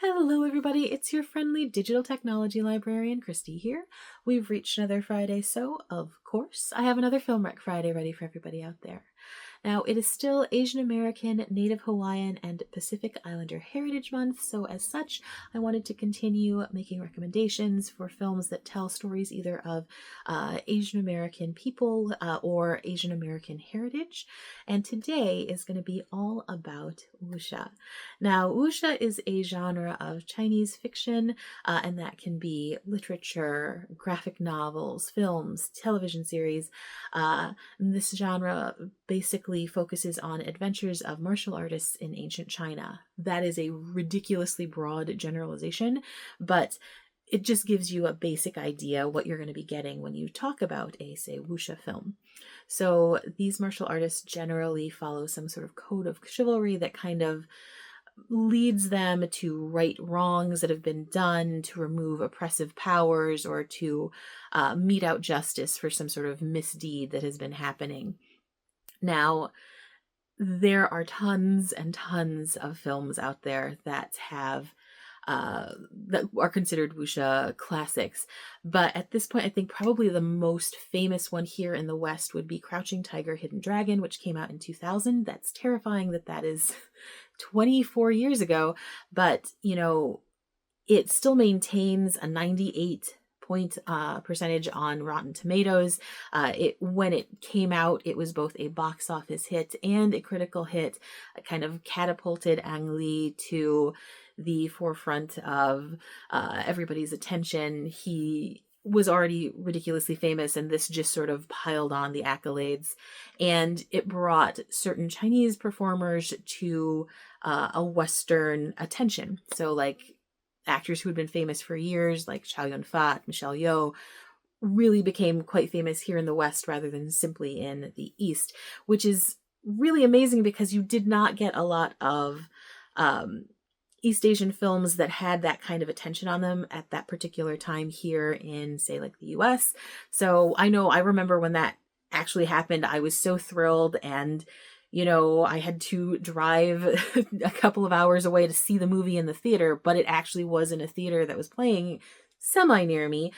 Hello, everybody. It's your friendly digital technology librarian, Christy here. We've reached another Friday, so of course, I have another Film Rec Friday ready for everybody out there. Now, it is still Asian American, Native Hawaiian, and Pacific Islander Heritage Month, so as such, I wanted to continue making recommendations for films that tell stories either of Asian American people or Asian American heritage. And today is going to be all about wuxia. Now, wuxia is a genre of Chinese fiction, and that can be literature, graphic novels, films, television series. This genre basically focuses on adventures of martial artists in ancient China. That is a ridiculously broad generalization, but it just gives you a basic idea what you're going to be getting when you talk about a, say, wuxia film. So these martial artists generally follow some sort of code of chivalry that kind of leads them to right wrongs that have been done, to remove oppressive powers, or to mete out justice for some sort of misdeed that has been happening. Now, there are tons and tons of films out there that have that are considered wuxia classics. But at this point, I think probably the most famous one here in the West would be Crouching Tiger, Hidden Dragon, which came out in 2000. That's terrifying that is 24 years ago, but it still maintains a 98 point percentage on Rotten Tomatoes. When it came out, it was both a box office hit and a critical hit. It kind of catapulted Ang Lee to the forefront of everybody's attention. He was already ridiculously famous, and this just sort of piled on the accolades, and it brought certain Chinese performers to a Western attention. So like actors who had been famous for years, like Chow Yun-fat, Michelle Yeoh, really became quite famous here in the West rather than simply in the East, which is really amazing because you did not get a lot of East Asian films that had that kind of attention on them at that particular time here in, say, like the US. So I remember when that actually happened, I was so thrilled, and I had to drive a couple of hours away to see the movie in the theater, but it actually was in a theater that was playing semi near me.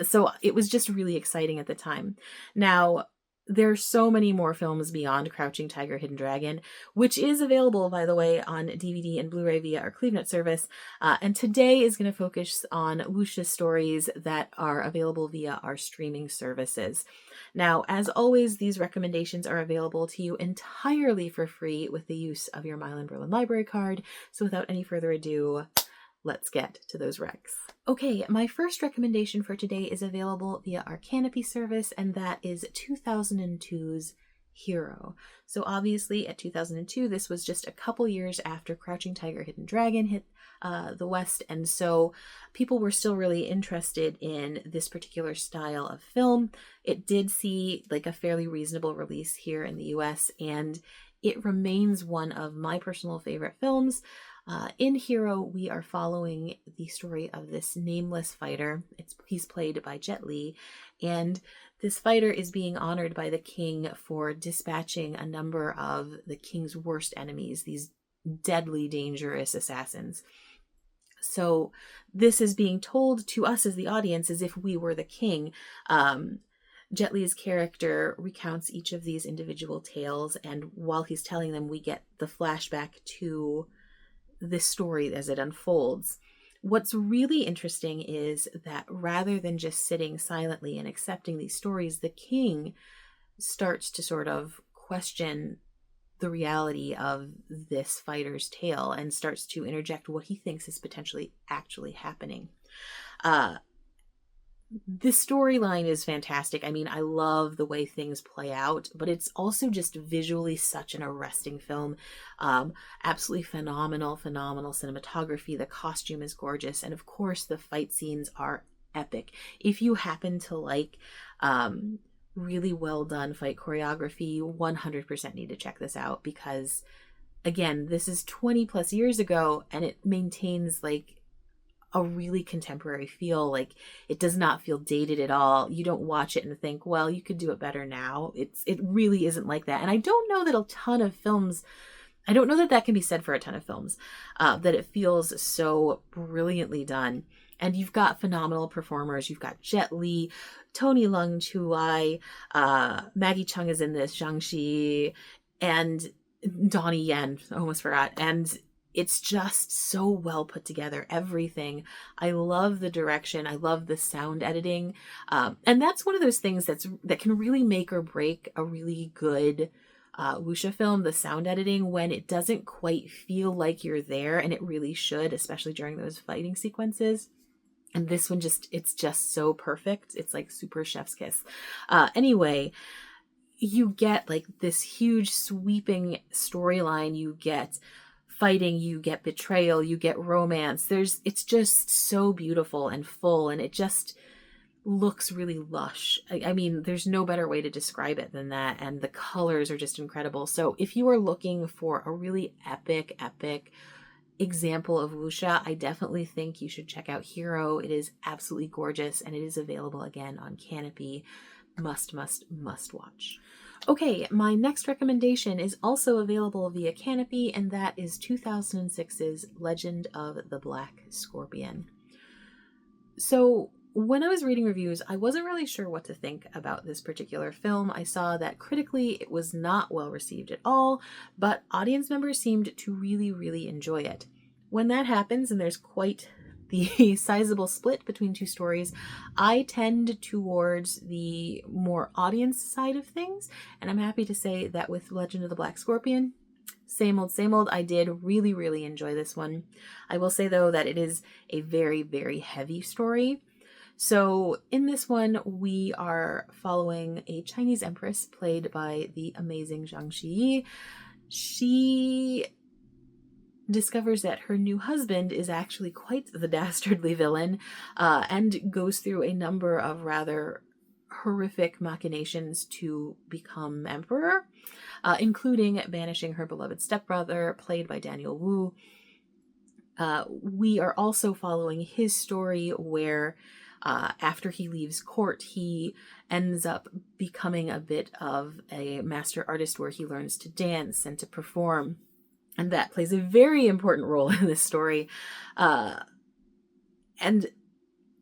So it was just really exciting at the time. Now, there's so many more films beyond Crouching Tiger, Hidden Dragon, which is available, by the way, on DVD and Blu-ray via our CleveNet service. And today is going to focus on wuxia stories that are available via our streaming services. Now, as always, these recommendations are available to you entirely for free with the use of your Milan-Berlin library card. So without any further ado, let's get to those recs. Okay, my first recommendation for today is available via our aanhpi service, and that is 2002's Hero. So obviously at 2002, this was just a couple years after Crouching Tiger, Hidden Dragon hit the West, and so people were still really interested in this particular style of film. It did see like a fairly reasonable release here in the US, and it remains one of my personal favorite films. In Hero, we are following the story of this nameless fighter. He's played by Jet Li, and this fighter is being honored by the king for dispatching a number of the king's worst enemies, these deadly, dangerous assassins. So this is being told to us as the audience as if we were the king. Jet Li's character recounts each of these individual tales, and while he's telling them, we get the flashback to this story as it unfolds. What's really interesting is that rather than just sitting silently and accepting these stories, the king starts to sort of question the reality of this fighter's tale and starts to interject what he thinks is potentially actually happening. This storyline is fantastic. I mean, I love the way things play out, but it's also just visually such an arresting film. Absolutely phenomenal cinematography. The costume is gorgeous. And of course, the fight scenes are epic. If you happen to like really well done fight choreography, 100% need to check this out because, again, this is 20 plus years ago and it maintains like a really contemporary feel. Like, it does not feel dated at all. You don't watch it and think, well, you could do it better now. It really isn't like that. And I don't know that a ton of films I don't know that that can be said for a ton of films, that it feels so brilliantly done. And you've got phenomenal performers. You've got Jet Li, Tony Leung Chiu-wai, Maggie Chung is in this, Zhang Xi, and Donnie Yen. I almost forgot. And it's just so well put together. Everything. I love the direction. I love the sound editing. And that's one of those things that can really make or break a really good wuxia film, the sound editing, when it doesn't quite feel like you're there, and it really should, especially during those fighting sequences. And this one it's just so perfect. It's like super chef's kiss. Anyway, you get like this huge sweeping storyline. You get fighting, you get betrayal, you get romance. It's just so beautiful and full, and it just looks really lush. I mean, there's no better way to describe it than that. And the colors are just incredible. So if you are looking for a really epic example of wuxia, I definitely think you should check out Hero. It is absolutely gorgeous, and it is available again on Canopy. Must watch. Okay, my next recommendation is also available via Canopy, and that is 2006's Legend of the Black Scorpion. So when I was reading reviews, I wasn't really sure what to think about this particular film. I saw that critically it was not well received at all, but audience members seemed to really enjoy it. When that happens, and there's quite the sizable split between two stories, I tend towards the more audience side of things, and I'm happy to say that with Legend of the Black Scorpion, same old. I did really enjoy this one. I will say, though, that it is a very heavy story. So in this one, we are following a Chinese empress played by the amazing Zhang Xi. She discovers that her new husband is actually quite the dastardly villain, and goes through a number of rather horrific machinations to become emperor, including banishing her beloved stepbrother, played by Daniel Wu. We are also following his story where after he leaves court, he ends up becoming a bit of a master artist where he learns to dance and to perform. And that plays a very important role in this story. And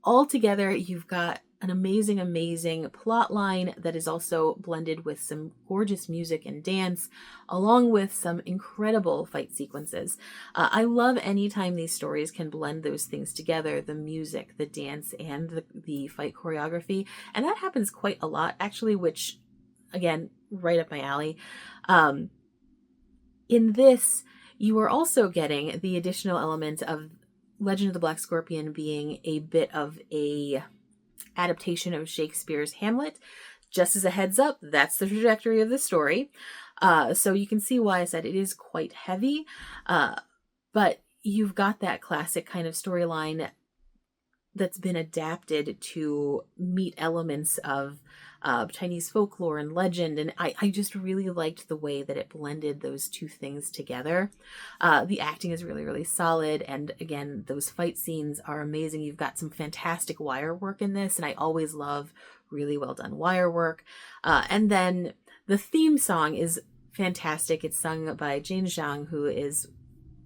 altogether, you've got an amazing plot line that is also blended with some gorgeous music and dance, along with some incredible fight sequences. I love anytime these stories can blend those things together, the music, the dance, and the fight choreography. And that happens quite a lot, actually, which, again, right up my alley. In this, you are also getting the additional element of Legend of the Black Scorpion being a bit of a adaptation of Shakespeare's Hamlet. Just as a heads up, that's the trajectory of the story. So you can see why I said it is quite heavy. But you've got that classic kind of storyline that's been adapted to meet elements of Chinese folklore and legend, and I just really liked the way that it blended those two things together. The acting is really solid, and again, those fight scenes are amazing. You've got some fantastic wire work in this, and I always love really well done wire work. And then the theme song is fantastic. It's sung by Jane Zhang, who is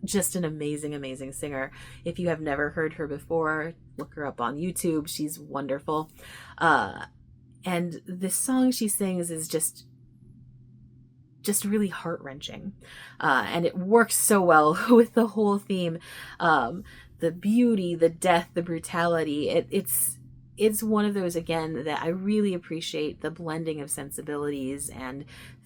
just an amazing singer. If you have never heard her before, look her up on YouTube. She's wonderful. And this song she sings is just really heart-wrenching. And it works so well with the whole theme. The beauty, the death, the brutality. It's one of those, again, that I really appreciate the blending of sensibilities and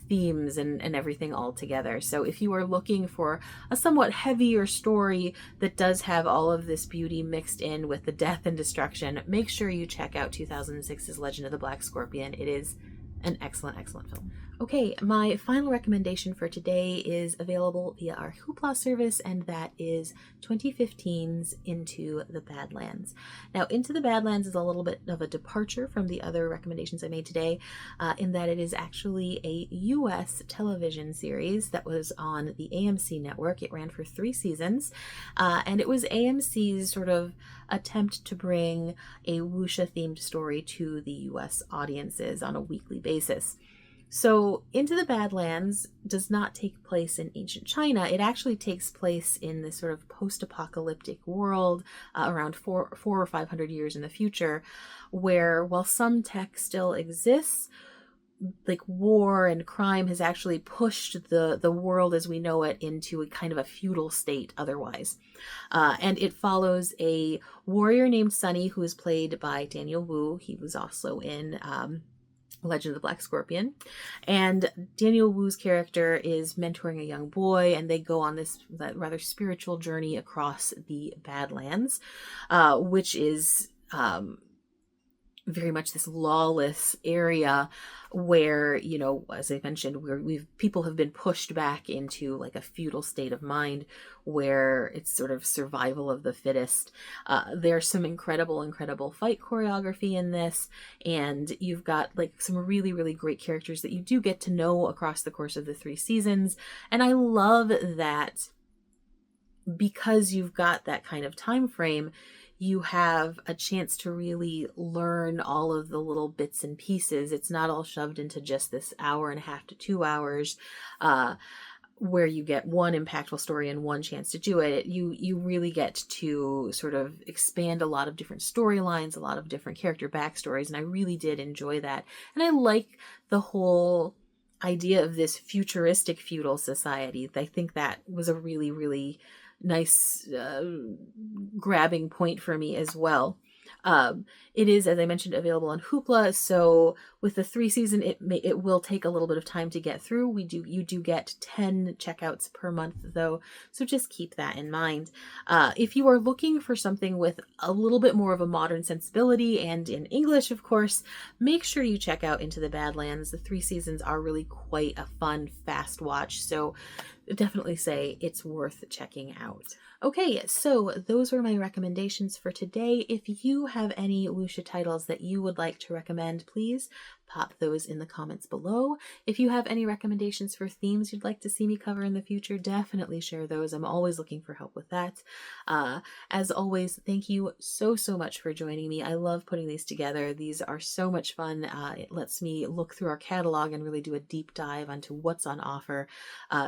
themes and everything all together. So if you are looking for a somewhat heavier story that does have all of this beauty mixed in with the death and destruction, make sure you check out 2006's Legend of the Black Scorpion. It is an excellent film. Okay, my final recommendation for today is available via our Hoopla service, and that is 2015's Into the Badlands. Now, Into the Badlands is a little bit of a departure from the other recommendations I made today, in that it is actually a U.S. television series that was on the AMC network. It ran for 3 seasons, and it was AMC's sort of attempt to bring a wuxia-themed story to the U.S. audiences on a weekly basis. So, Into the Badlands does not take place in ancient China. It actually takes place in this sort of post-apocalyptic world around 400 or 500 years in the future, where while some tech still exists, like war and crime has actually pushed the world as we know it into a kind of a feudal state otherwise. And it follows a warrior named Sunny, who is played by Daniel Wu. He was also in Legend of the Black Scorpion. And Daniel Wu's character is mentoring a young boy, and they go on this rather spiritual journey across the Badlands, which is very much this lawless area where, you know, as I mentioned, people have been pushed back into like a feudal state of mind where it's sort of survival of the fittest. There's some incredible fight choreography in this, and you've got like some really, really great characters that you do get to know across the course of the 3 seasons. And I love that because you've got that kind of time frame, you have a chance to really learn all of the little bits and pieces. It's not all shoved into just this hour and a half to 2 hours, where you get one impactful story and one chance to do it. You really get to sort of expand a lot of different storylines, a lot of different character backstories, and I really did enjoy that. And I like the whole idea of this futuristic feudal society. I think that was a really, really nice grabbing point for me as well. It is, as I mentioned, available on Hoopla. So with the 3 season, it will take a little bit of time to get through. You do get 10 checkouts per month though, so just keep that in mind. If you are looking for something with a little bit more of a modern sensibility and in English, of course, make sure you check out Into the Badlands. The 3 seasons are really quite a fun, fast watch. So definitely say it's worth checking out. Okay, so those were my recommendations for today. If you have any wuxia titles that you would like to recommend, please pop those in the comments below. If you have any recommendations for themes you'd like to see me cover in the future, definitely share those. I'm always looking for help with that. As always, thank you so much for joining me. I love putting these together. These are so much fun. It lets me look through our catalog and really do a deep dive onto what's on offer.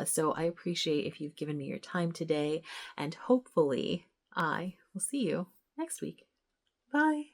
So I appreciate if you've given me your time today, and hopefully I will see you next week. Bye.